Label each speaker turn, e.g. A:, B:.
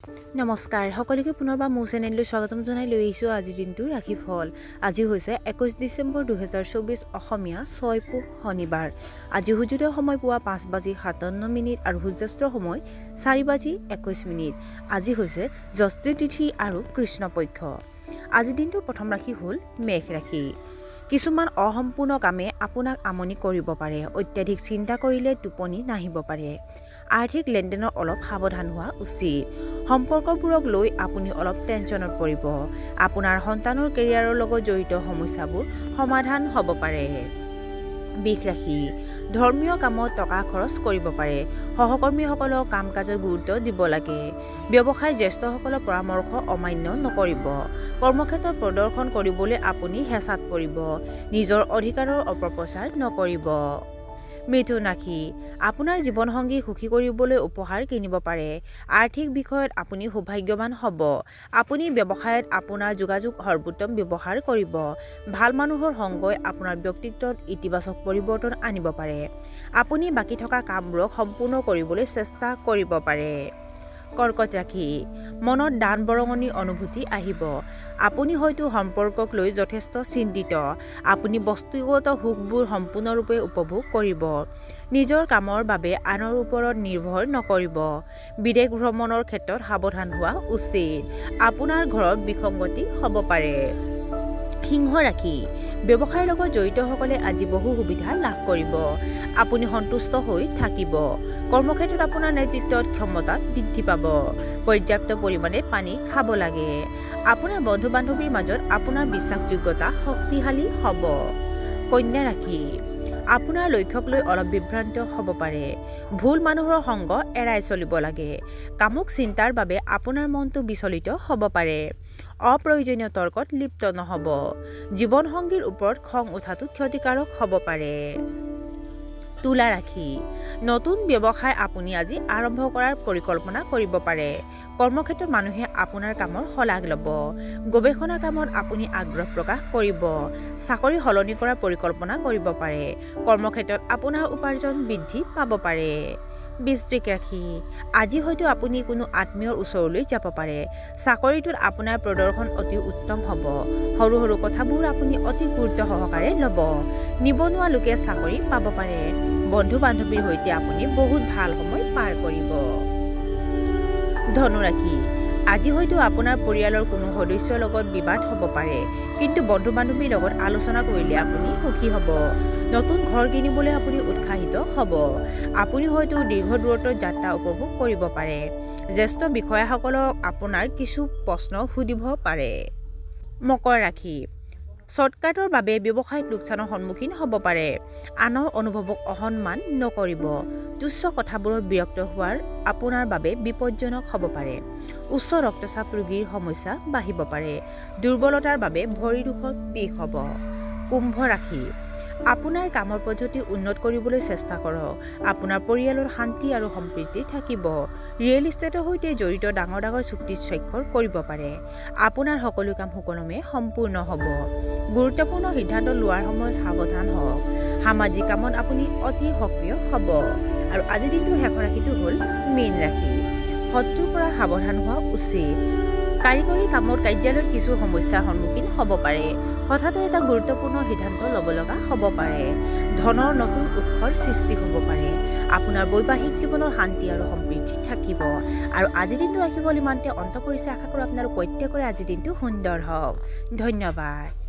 A: নমস্কাৰ সকলোকে পুনৰবাৰ মোৰ চেনেললৈ স্বাগতম জনাই লৈ আহিছোঁ আজিৰ দিনটোৰ ৰাশিফল। আজি হৈছে 21 ডিচেম্বৰ 2024 অসমীয়া 6 পুহ শনিবাৰ। আজি সূৰ্যোদয় সময় পুৱা 5:57 আৰু সূৰ্যাস্তৰ সময় 4:21। আজি হৈছে ষষ্ঠী তিথি আৰু কৃষ্ণপক্ষ। আজিৰ দিনটোৰ প্ৰথম ৰাশি হ'ল মেষ ৰাশি। কিছুমান অসম্পূৰ্ণ কামে আপোনাক আমনি কৰিব পাৰে। অত্যাধিক চিন্তা কৰিলে টোপনি নাহিব পাৰে। আৰ্থিক লেনদেনৰ অলপ সাৱধান হোৱা উচিত। সম্পৰ্কবোৰক লৈ আপুনি অলপ টেনচনত পৰিব। আপোনাৰ সন্তানৰ কেৰিয়াৰৰ লগত জড়িত সমস্যাবোৰ সমাধান হ'ব পাৰে। বৃষ ৰাশি। ধৰ্মীয় কামত টকা খৰচ কৰিব পাৰে। সহকৰ্মীসকলক কাম কাজত গুৰুত্ব দিব লাগে। ব্যৱসায় জ্যেষ্ঠসকলৰ পৰামৰ্শ অমান্য নকৰিব। কৰ্মক্ষেত্ৰত প্ৰদৰ্শন কৰিবলৈ আপুনি হেঁচাত পৰিব। নিজৰ অধিকাৰৰ অপপ্ৰচাৰ নকৰিব। মিথুন ৰাশি। আপোনাৰ জীৱনসংগী সুখী কৰিবলৈ উপহাৰ কিনিব পাৰে। আৰ্থিক বিষয়ত আপুনি সৌভাগ্যৱান হ'ব। আপুনি ব্যৱসায়ত আপোনাৰ যোগাযোগ সৰ্বোত্তম ব্যৱহাৰ কৰিব। ভাল মানুহৰ সংগই আপোনাৰ ব্যক্তিত্বত ইতিবাচক পৰিৱৰ্তন আনিব পাৰে। আপুনি বাকী থকা কামবোৰক সম্পূৰ্ণ কৰিবলৈ চেষ্টা কৰিব পাৰে। কৰ্কট ৰাশি। মনত দান বৰঙণি অনুভূতি আহিব। আপুনি হয়তো সম্পৰ্কক লৈ যথেষ্ট চিন্তিত। আপুনি বস্তুগত সুখবোৰ সম্পূৰ্ণৰূপে উপভোগ কৰিব। নিজৰ কামৰ বাবে আনৰ ওপৰত নিৰ্ভৰ নকৰিব। বিদেশ ভ্ৰমণৰ ক্ষেত্ৰত সাৱধান হোৱা উচিত। আপোনাৰ ঘৰত বিসংগতি হ'ব পাৰে। সিংহ ৰাশি। ব্যৱসায়ৰ লগত জড়িতসকলে আজি বহু সুবিধা লাভ কৰিব। আপুনি সন্তুষ্ট হৈ থাকিব। কৰ্মক্ষেত্ৰত আপোনাৰ নেতৃত্বত ক্ষমতা বৃদ্ধি পাব। পৰ্যাপ্ত পৰিমাণে পানী খাব লাগে। আপোনাৰ বন্ধু বান্ধৱীৰ মাজত আপোনাৰ বিশ্বাসযোগ্যতা শক্তিশালী হ'ব। কন্যা ৰাশি। আপোনাৰ লক্ষ্যক লৈ অলপ বিভ্ৰান্ত হ'ব পাৰে। ভুল মানুহৰ সংগ এৰাই চলিব লাগে। কামুক চিন্তাৰ বাবে আপোনাৰ মনটো বিচলিত হ'ব পাৰে। অপ্ৰয়োজনীয় তৰ্কত লিপ্ত নহ'ব। জীৱনসংগীৰ ওপৰত খং উঠাটো ক্ষতিকাৰক হ'ব পাৰে। তুলা ৰাশি। নতুন ব্যৱসায় আপুনি আজি আৰম্ভ কৰাৰ পৰিকল্পনা কৰিব পাৰে। কৰ্মক্ষেত্ৰত মানুহে আপোনাৰ কামৰ শলাগ ল'ব। গৱেষণা কামত আপুনি আগ্ৰহ প্ৰকাশ কৰিব। চাকৰি সলনি কৰাৰ পৰিকল্পনা কৰিব পাৰে। কৰ্মক্ষেত্ৰত আপোনাৰ উপাৰ্জন বৃদ্ধি পাব পাৰে। বৃশ্চিক ৰাশি। আজি হয়তো আপুনি কোনো আত্মীয়ৰ ওচৰলৈ যাব পাৰে। চাকৰিটোত আপোনাৰ প্ৰদৰ্শন অতি উত্তম হ'ব। সৰু সৰু কথাবোৰ আপুনি অতি গুৰুত্ব সহকাৰে ল'ব। নিবনুৱা লোকে চাকৰি পাব পাৰে। বন্ধু বান্ধৱীৰ সৈতে আপুনি বহুত ভাল সময় পাৰ কৰিব। ধনু ৰাশি। আজি হয়তো আপোনাৰ পৰিয়ালৰ কোনো সদস্যৰ লগত বিবাদ হ'ব পাৰে। কিন্তু বন্ধু বান্ধৱীৰ লগত আলোচনা কৰিলে আপুনি সুখী হ'ব। নতুন ঘৰ কিনিবলৈ আপুনি উৎসাহিত হ'ব। আপুনি হয়তো দীৰ্ঘ দূৰত্বৰ যাত্ৰা উপভোগ কৰিব পাৰে। জ্যেষ্ঠ বিষয়াসকলক আপোনাৰ কিছু প্ৰশ্ন সুধিব পাৰে। মকৰ ৰাশি। শ্বৰ্টকাটৰ বাবে ব্যৱসায়ত লোকচানৰ সন্মুখীন হ'ব পাৰে। আনৰ অনুভৱক অসন্মান নকৰিব। তুচ্ছ কথাবোৰত বিৰক্ত হোৱাৰ আপোনাৰ বাবে বিপজ্জনক হ'ব পাৰে। উচ্চ ৰক্তচাপ ৰোগীৰ সমস্যা বাঢ়িব পাৰে। দুৰ্বলতাৰ বাবে ভৰি দুখন বিষ হ'ব। কুম্ভ ৰাশি। আপোনাৰ কামৰ পদ্ধতি উন্নত কৰিবলৈ চেষ্টা কৰক। আপোনাৰ পৰিয়ালৰ শান্তি আৰু সম্প্ৰীতি থাকিব। ৰিয়েল ইষ্টেটৰ সৈতে জড়িত ডাঙৰ ডাঙৰ চুক্তিত স্বাক্ষৰ কৰিব পাৰে। আপোনাৰ সকলো কাম সুকলমে সম্পূৰ্ণ হ'ব। গুৰুত্বপূৰ্ণ সিদ্ধান্ত লোৱাৰ সময়ত সাৱধান হওক। সামাজিক কামত আপুনি অতি সক্ৰিয় হ'ব। আৰু আজিৰ দিনটোৰ শেষৰ ৰাশিটো হ'ল মীন ৰাশি। শত্ৰুৰ পৰা সাৱধান হোৱা উচিত। কাৰিকৰী কামত কাৰ্যালয়ত কিছু সমস্যাৰ সন্মুখীন হ'ব পাৰে। হঠাতে এটা গুৰুত্বপূৰ্ণ সিদ্ধান্ত ল'ব লগা হ'ব পাৰে। ধনৰ নতুন উৎসৰ সৃষ্টি হ'ব পাৰে। আপোনাৰ বৈবাহিক জীৱনত শান্তি আৰু সমৃদ্ধি থাকিব। আৰু আজিৰ দিনটো ৰাশিফল ইমানতে অন্ত পৰিছে। আশা কৰোঁ আপোনালোক প্ৰত্যেকৰে আজিৰ দিনটো সুন্দৰ হওক। ধন্যবাদ।